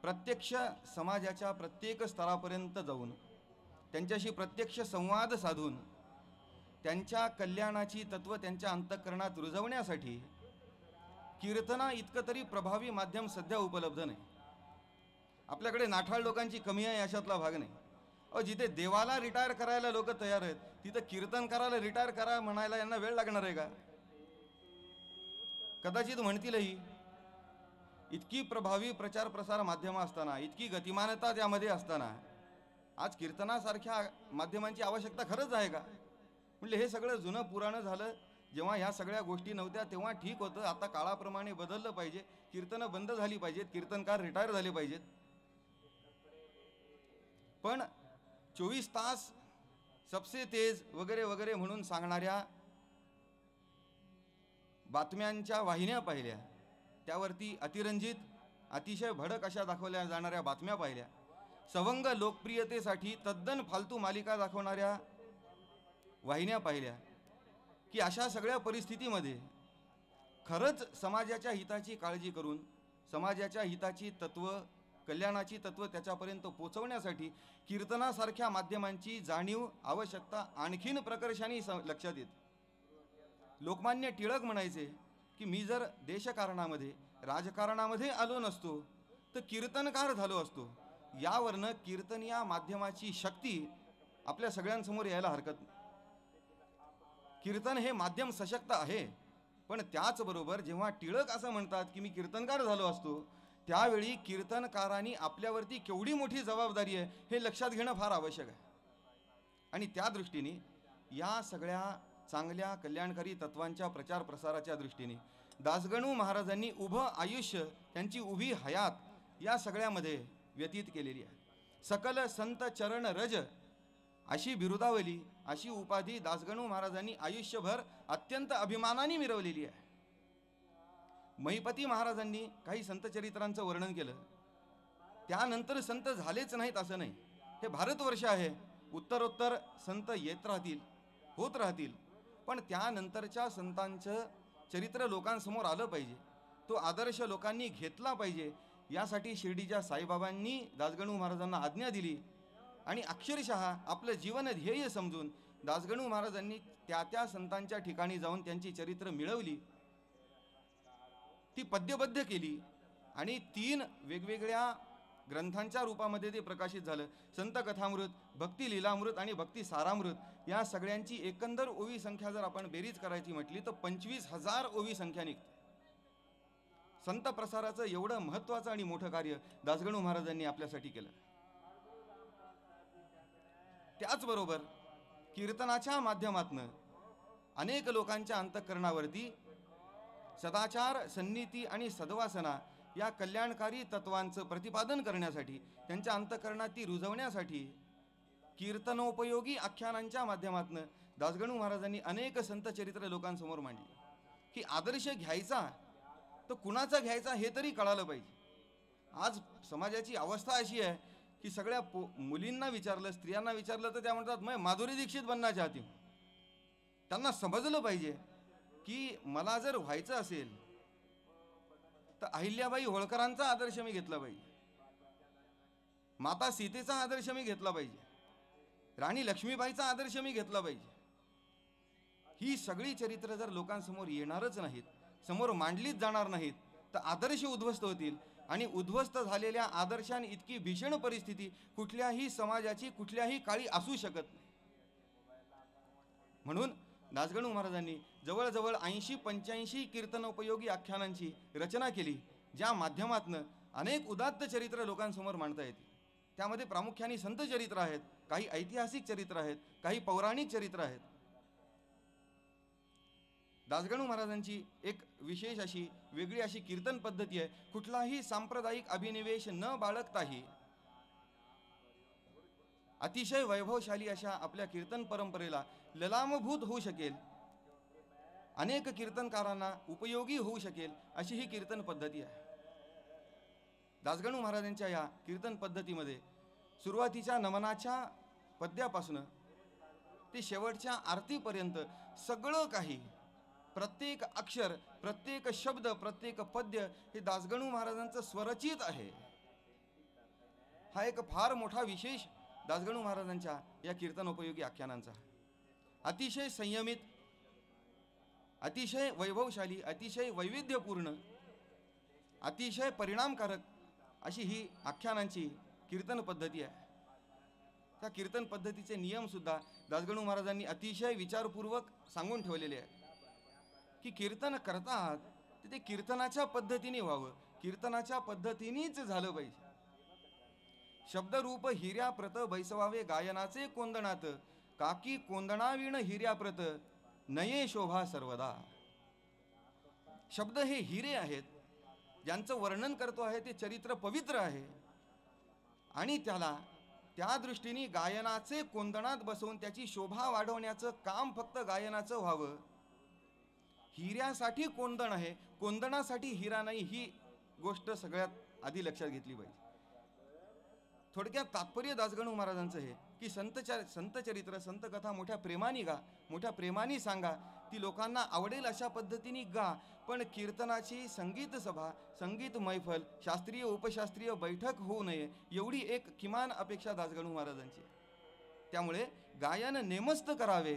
प्रत्यक्ष समाजाच्या प्रत्येक स्तरापर्यंत जाऊन त्यांच्याशी प्रत्यक्ष संवाद साधून त्यांच्या कल्याणाची तत्व त्यांच्या अंतःकरणात रुजवण्यासाठी कीर्तना इतकं तरी प्रभावी माध्यम सध्या उपलब्ध नाही. आपल्याकडे नाठाळ लोकांची कमी आहे अशातला भाग नाही. जिथे देवाला रिटायर करायला लोक तयार आहेत तिथं कीर्तन करायला रिटायर करा म्हणायला यांना वेळ लागणार आहे का? कदाचित म्हणतीलही. इतकी प्रभावी प्रचार प्रसार माध्यमं असताना, इतकी गतिमानता त्यामध्ये असताना आज कीर्तनासारख्या माध्यमांची आवश्यकता खरंच आहे का? म्हणजे हे सगळं जुनं पुराणं झालं. जेव्हा ह्या सगळ्या गोष्टी नव्हत्या तेव्हा ठीक होतं. आता काळाप्रमाणे बदललं पाहिजे. कीर्तनं बंद झाली पाहिजेत, कीर्तनकार रिटायर झाले पाहिजेत. पण 24 तास सबसे तेज वगैरे वगैरे म्हणून सांगणाऱ्या बातम्यांच्या वाहिन्या पाहिल्या, त्यावरती अतिरंजित अतिशय भडक अशा दाखवल्या जाणाऱ्या बातम्या पाहिल्या, सवंग लोकप्रियतेसाठी तद्दन फालतू मालिका दाखवणाऱ्या वाहिन्या पाहिल्या, की अशा सगळ्या परिस्थितीमध्ये खरंच समाजाच्या हिताची काळजी करून समाजाच्या हिताची तत्व, कल्याणाची तत्व त्याच्यापर्यंत पोचवण्यासाठी कीर्तनासारख्या माध्यमांची जाणीव, आवश्यकता आणखीन प्रकर्षाने लक्षात येते. लोकमान्य टिळक म्हणायचे की मी जर देशकारणामध्ये, राजकारणामध्ये आलो नसतो तर कीर्तनकार झालो असतो. यावरनं कीर्तन या माध्यमाची शक्ती आपल्या सगळ्यांसमोर यायला हरकत नाही. कीर्तन हे माध्यम सशक्त आहे, पण त्याचबरोबर जेव्हा टिळक असं म्हणतात की मी कीर्तनकार झालो असतो, त्यावेळी कीर्तनकारांनी आपल्यावरती केवढी मोठी जबाबदारी आहे हे लक्षात घेणं फार आवश्यक आहे. आणि त्या दृष्टीने या सगळ्या चांगल्या कल्याणकारी तत्वांच्या प्रचार प्रसाराच्या दृष्टीने दासगणू महाराजांनी उभं आयुष्य, त्यांची उभी हयात या सगळ्यामध्ये व्यतीत केलेली आहे. सकल संत चरण रज अशी बिरुदावली, अशी उपाधी दासगणू महाराजांनी आयुष्यभर अत्यंत अभिमानाने मिरवलेली आहे. महिपती महाराजांनी काही संत चरित्रांचं वर्णन केलं, त्यानंतर संत झालेच नाहीत असं नाही. हे भारतवर्ष आहे, उत्तरोत्तर संत येत राहतील, होत राहतील, पण त्यानंतरच्या संतांचं चरित्र लोकांसमोर आलं पाहिजे, तो आदर्श लोकांनी घेतला पाहिजे. यासाठी शिर्डीच्या साईबाबांनी दासगणू महाराजांना आज्ञा दिली आणि अक्षरशः आपलं जीवन ध्येय समजून दासगणू महाराजांनी त्या संतांच्या ठिकाणी जाऊन त्यांची चरित्र मिळवली, ती पद्यबद्ध केली आणि 3 वेगवेगळ्या ग्रंथांच्या रूपामध्ये ते प्रकाशित झालं. संत कथामृत, भक्ती लीलामृत आणि भक्ती सारामृत या सगळ्यांची एकंदर ओवी संख्या जर आपण बेरीज करायची म्हटली तर 25,000 ओवी संख्या निघते. संत प्रसाराचं एवढं महत्त्वाचं आणि मोठं कार्य दासगणू महाराजांनी आपल्यासाठी केलं. त्याचबरोबर कीर्तनाच्या माध्यमातून अनेक लोकांच्या अंतःकरणावरती सदाचार, सन्नीती आणि सद्वासना या कल्याणकारी तत्वांचं प्रतिपादन करण्यासाठी, त्यांच्या अंतःकरणात ती रुजवण्यासाठी कीर्तनोपयोगी आख्यानांच्या माध्यमातून दासगणू महाराजांनी अनेक संत चरित्र लोकांसमोर मांडली. की आदर्श घ्यायचा तर कुणाचा घ्यायचा हे तरी कळालं पाहिजे. आज समाजाची अवस्था अशी आहे की सगळ्या मुलींना विचारलं, स्त्रियांना विचारलं तर त्या म्हणतात मैं माधुरी दीक्षित बनना चाहती हूं. त्यांना समजलं पाहिजे की मला जर व्हायचं असेल तर अहिल्याबाई होळकरांचा आदर्श मी घेतला पाहिजे, माता सीतेचा आदर्श मी घेतला पाहिजे, राणी लक्ष्मीबाईचा आदर्श मी घेतला पाहिजे. ही सगळी चरित्र जर लोकांसमोर येणारच नाहीत, समोर मांडलीच जाणार नाहीत, तर आदर्श उद्ध्वस्त होतील आणि उद्ध्वस्त झालेल्या आदर्शांनी इतकी भीषण परिस्थिती कुठल्याही समाजाची कुठल्याही काळी असू शकत नाही. म्हणून दासगणू महाराजांनी जवळजवळ 80-85 कीर्तनोपयोगी आख्यानांची रचना केली, ज्या माध्यमातून अनेक उदात्त चरित्र लोकांसमोर मांडता येतील. त्यामध्ये प्रामुख्याने संत चरित्र आहेत, काही ऐतिहासिक चरित्र आहेत, काही पौराणिक चरित्र आहेत. दासगणू महाराजांची एक विशेष अशी वेगळी अशी कीर्तन पद्धती आहे. कुठलाही सांप्रदायिक अभिनिवेश न बाळगताही अतिशय वैभवशाली अशा आपल्या कीर्तन परंपरेला ललामभूत होऊ शकेल, अनेक कीर्तनकारांना उपयोगी होऊ शकेल अशी ही कीर्तन पद्धती आहे. दासगणू महाराजांच्या या कीर्तन पद्धतीमध्ये सुरुवातीच्या नमनाच्या पद्यापासून ते शेवटच्या आरतीपर्यंत सगळं काही, प्रत्येक अक्षर, प्रत्येक शब्द, प्रत्येक पद्य हे दासगणू महाराजांचं स्वरचित आहे. हा एक फार मोठा विशेष दासगणू महाराजांच्या या कीर्तनोपयोगी आख्यानांचा. अतिशय संयमित, अतिशय वैभवशाली, अतिशय वैविध्यपूर्ण, अतिशय परिणामकारक अशी ही आख्यानांची कीर्तन पद्धती आहे. त्या कीर्तन पद्धतीचे नियमसुद्धा दासगणू महाराजांनी अतिशय विचारपूर्वक सांगून ठेवलेले आहे की कीर्तन करतात ते कीर्तनाच्या पद्धतीने व्हावं, कीर्तनाच्या पद्धतीनेच झालं पाहिजे. शब्दरूप हिऱ्याप्रत बैसवावे गायनाचे कोंदणात, काकी कोंदणाविण हिऱ्याप्रत नये शोभा सर्वदा. शब्द हे हिरे आहेत, ज्यांचं वर्णन करतो आहे ते चरित्र पवित्र आहे, आणि त्याला त्या दृष्टीने गायनाचे कोंदणात बसवून त्याची शोभा वाढवण्याचं काम फक्त गायनाचं व्हावं. हिऱ्यासाठी कोंदण आहे, कोंदणासाठी हिरा नाही, ही गोष्ट सगळ्यात आधी लक्षात घेतली पाहिजे. थोडक्यात तात्पर्य दासगणू महाराजांचं हे की संत चरित्र, संत कथा मोठ्या प्रेमाने गा, मोठ्या प्रेमाने सांगा, ती लोकांना आवडेल अशा पद्धतीने गा, पण कीर्तनाची संगीत सभा, संगीत मैफल, शास्त्रीय उपशास्त्रीय बैठक होऊ नये एवढी एक किमान अपेक्षा दासगणू महाराजांची. त्यामुळे गायन नेमस्त करावे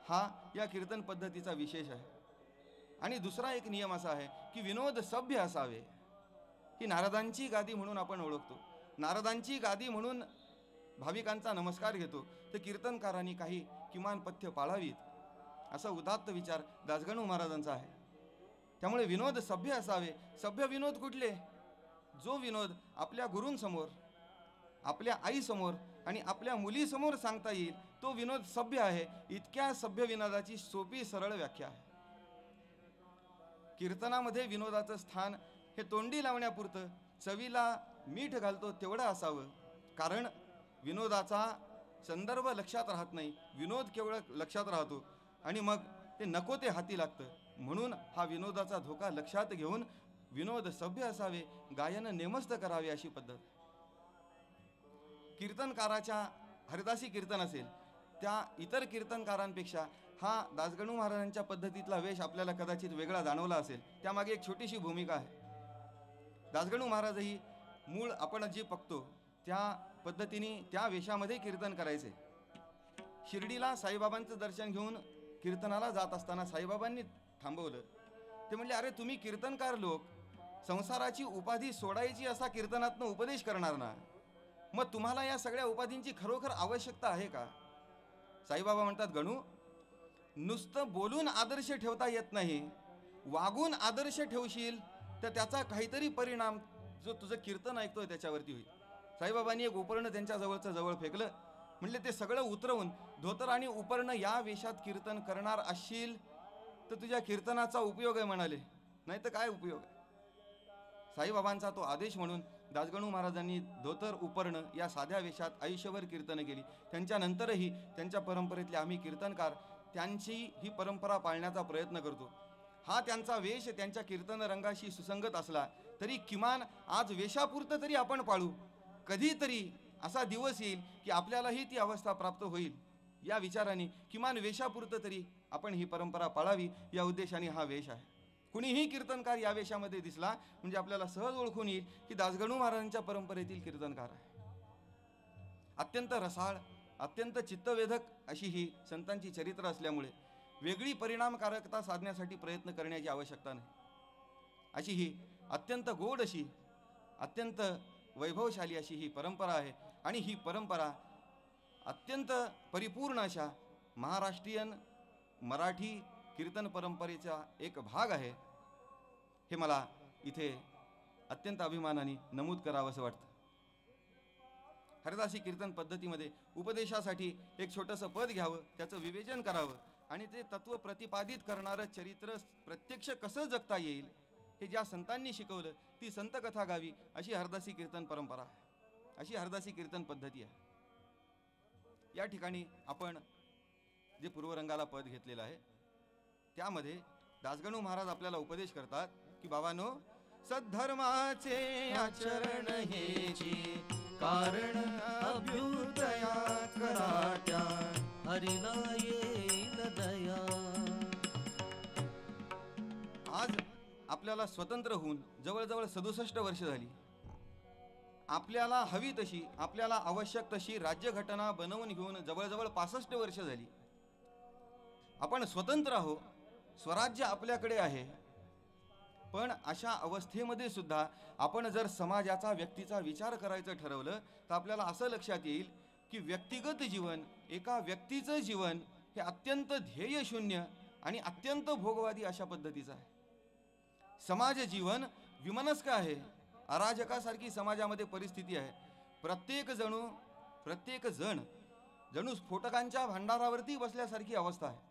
हा या कीर्तन पद्धतीचा विशेष आहे. आणि दुसरा एक नियम असा आहे की विनोद सभ्य असावे. ही नारदांची गादी म्हणून आपण ओळखतो, नारदांची गादी म्हणून भाविकांचा नमस्कार घेतो, तर कीर्तनकारांनी काही किमान पथ्य पाळावीत असा उदात्त विचार दासगणू महाराजांचा आहे. त्यामुळे विनोद सभ्य असावे. सभ्य विनोद कुठले? जो विनोद आपल्या गुरूंसमोर, आपल्या आईसमोर आणि आपल्या मुलीसमोर सांगता येईल तो विनोद सभ्य आहे. इतक्या सभ्य विनोदाची सोपी सरळ व्याख्या आहे. कीर्तनामध्ये विनोदाचं स्थान हे तोंडी लावण्यापुरतं, चवीला मीठ घालतो तेवढं असावं. कारण विनोदाचा संदर्भ लक्षात राहत नाही, विनोद केवळ लक्षात राहतो आणि मग ते नको ते हाती लागतं. म्हणून हा विनोदाचा धोका लक्षात घेऊन विनोद सभ्य असावे, गायन नेमस्त करावे अशी पद्धत. कीर्तनकाराच्या हरदासी कीर्तन असेल त्या इतर कीर्तनकारांपेक्षा हा दासगणू महाराजांच्या पद्धतीतला वेश आपल्याला कदाचित वेगळा जाणवला असेल. त्यामागे एक छोटीशी भूमिका आहे. दासगणू महाराजही मूळ आपण जे बघतो त्या पद्धतीने त्या वेशामध्ये कीर्तन करायचे. शिर्डीला साईबाबांचं दर्शन घेऊन कीर्तनाला जात असताना साईबाबांनी थांबवलं. ते म्हणले, अरे तुम्ही कीर्तनकार लोक संसाराची उपाधी सोडायची असा कीर्तनातनं उपदेश करणार ना, मग तुम्हाला या सगळ्या उपाधींची खरोखर आवश्यकता आहे का? साईबाबा म्हणतात, गणू, नुसतं बोलून आदर्श ठेवता येत नाही, वागून आदर्श ठेवशील तर त्याचा काहीतरी परिणाम जो तुझं कीर्तन ऐकतोय त्याच्यावरती होईल. साईबाबांनी एक उपर्ण त्यांच्या जवळ फेकलं. म्हणले, ते सगळं उतरवून धोतर आणि उपर्ण या वेशात कीर्तन करणार असशील तर तुझ्या कीर्तनाचा उपयोग आहे म्हणाले, नाही तर काय उपयोग आहे. साईबाबांचा तो आदेश म्हणून दासगणू महाराजांनी धोतर उपर्ण या साध्या वेशात आयुष्यभर कीर्तनं केली. त्यांच्यानंतरही त्यांच्या परंपरेतले आम्ही कीर्तनकार त्यांची ही परंपरा पाळण्याचा प्रयत्न करतो. हा त्यांचा वेश त्यांच्या कीर्तन रंगाशी सुसंगत असला तरी किमान आज वेशापुरतं तरी आपण पाळू. कधीतरी असा दिवस येईल की आपल्यालाही ती अवस्था प्राप्त होईल. या विचाराने किमान वेशापुरतं तरी आपण ही परंपरा पाळावी या उद्देशाने हा वेश आहे. कुणीही कीर्तनकार या वेशामध्ये दिसला म्हणजे आपल्याला सहज ओळखून येईल की दासगणू महाराजांच्या परंपरेतील कीर्तनकार आहे. अत्यंत रसाळ, अत्यंत चित्तवेधक अशी ही संतांची चरित्र असल्यामुळे वेगळी परिणामकारकता साधण्यासाठी प्रयत्न करण्याची आवश्यकता नाही. अशी ही अत्यंत गोड अशी, अत्यंत वैभवशाली अशी ही परंपरा आहे. आणि ही परंपरा अत्यंत परिपूर्ण अशा महाराष्ट्रीयन मराठी कीर्तन परंपरेचा एक भाग आहे. हे मला इथे अत्यंत अभिमानाने नमूद करावं असं वाटतं. हरदासी कीर्तन पद्धतीमध्ये उपदेशासाठी एक छोटंसं पद घ्यावं, त्याचं विवेचन करावं आणि ते तत्व प्रतिपादित करणारं चरित्र प्रत्यक्ष कसं जगता येईल हे ज्या संतांनी शिकवलं ती संत कथा गावी अशी हरदासी कीर्तन परंपरा आहे, अशी हरदासी कीर्तन पद्धती आहे. या ठिकाणी आपण जे पूर्वरंगाला पद घेतलेलं आहे त्यामध्ये दासगणू महाराज आपल्याला उपदेश करतात की बाबांनो, सद्धर्माचे आचरण हेची कारण अभ्युदया कराट्या हरिना येईल दया. आज आपल्याला स्वतंत्र होऊन जवळजवळ 67 वर्ष झाली. आपल्याला हवी तशी, आपल्याला आवश्यक तशी राज्यघटना बनवून घेऊन जवळजवळ 65 वर्ष झाली. आपण स्वतंत्र आहो, स्वराज्य आपल्याकडे आहे. पण अशा अवस्थेमध्ये सुद्धा आपण जर समाजाचा, व्यक्तीचा विचार करायचं ठरवलं तर आपल्याला असं लक्षात येईल की व्यक्तिगत जीवन, एका व्यक्तीचं जीवन हे अत्यंत ध्येयशून्य आणि अत्यंत भोगवादी अशा पद्धतीचं आहे. समाज जीवन विमनस्क आहे. अराजकासारखी समाजामध्ये परिस्थिती आहे. प्रत्येक जण जणू स्फोटकांच्या भांडारावरती बसल्यासारखी अवस्था आहे.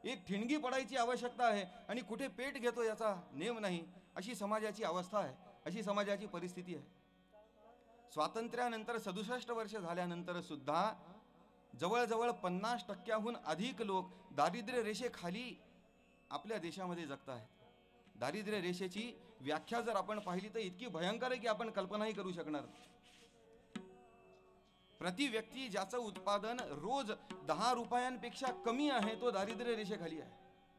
एक ठिणगी पडायची आवश्यकता आहे आणि कुठे पेट घेतो याचा नेम नाही, अशी समाजाची अवस्था आहे, अशी समाजाची परिस्थिती आहे. स्वातंत्र्यानंतर 67 वर्ष झाल्यानंतर सुद्धा जवळजवळ 50% अधिक लोक दारिद्र्य रेषेखाली आपल्या देशामध्ये जगत आहेत. दारिद्र्य रेषेची व्याख्या जर आपण पाहिली तर इतकी भयंकर आहे की आपण कल्पनाही करू शकणार. प्रति व्यक्ती ज्याचं उत्पादन रोज 10 रुपयांपेक्षा कमी आहे तो दारिद्र्य रेषेखाली आहे.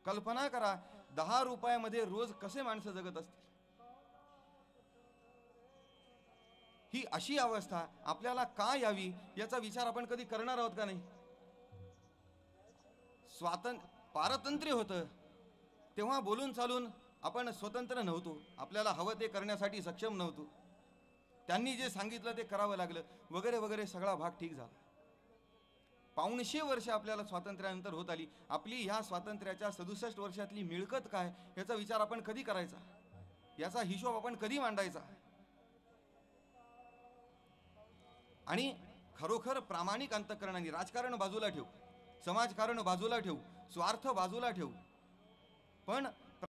कल्पना करा 10 रुपयामध्ये रोज कसे माणसं जगत असतील. ही अशी अवस्था आपल्याला का यावी याचा विचार आपण कधी करणार आहोत का नाही. पारतंत्र्य होतं तेव्हा बोलून चालून आपण स्वतंत्र नव्हतो, आपल्याला हवं ते करण्यासाठी सक्षम नव्हतो. त्यांनी जे सांगितलं ते करावं लागलं वगैरे वगैरे सगळा भाग ठीक झाला. 500 वर्ष आपल्याला स्वातंत्र्यानंतर होत आली. आपली ह्या स्वातंत्र्याच्या 67 वर्षातली मिळकत काय याचा विचार आपण कधी करायचा, याचा हिशोब आपण कधी मांडायचा. आणि खरोखर प्रामाणिक अंतःकरणाने राजकारण बाजूला ठेवू, समाजकारण बाजूला ठेवू, स्वार्थ बाजूला ठेवू, पण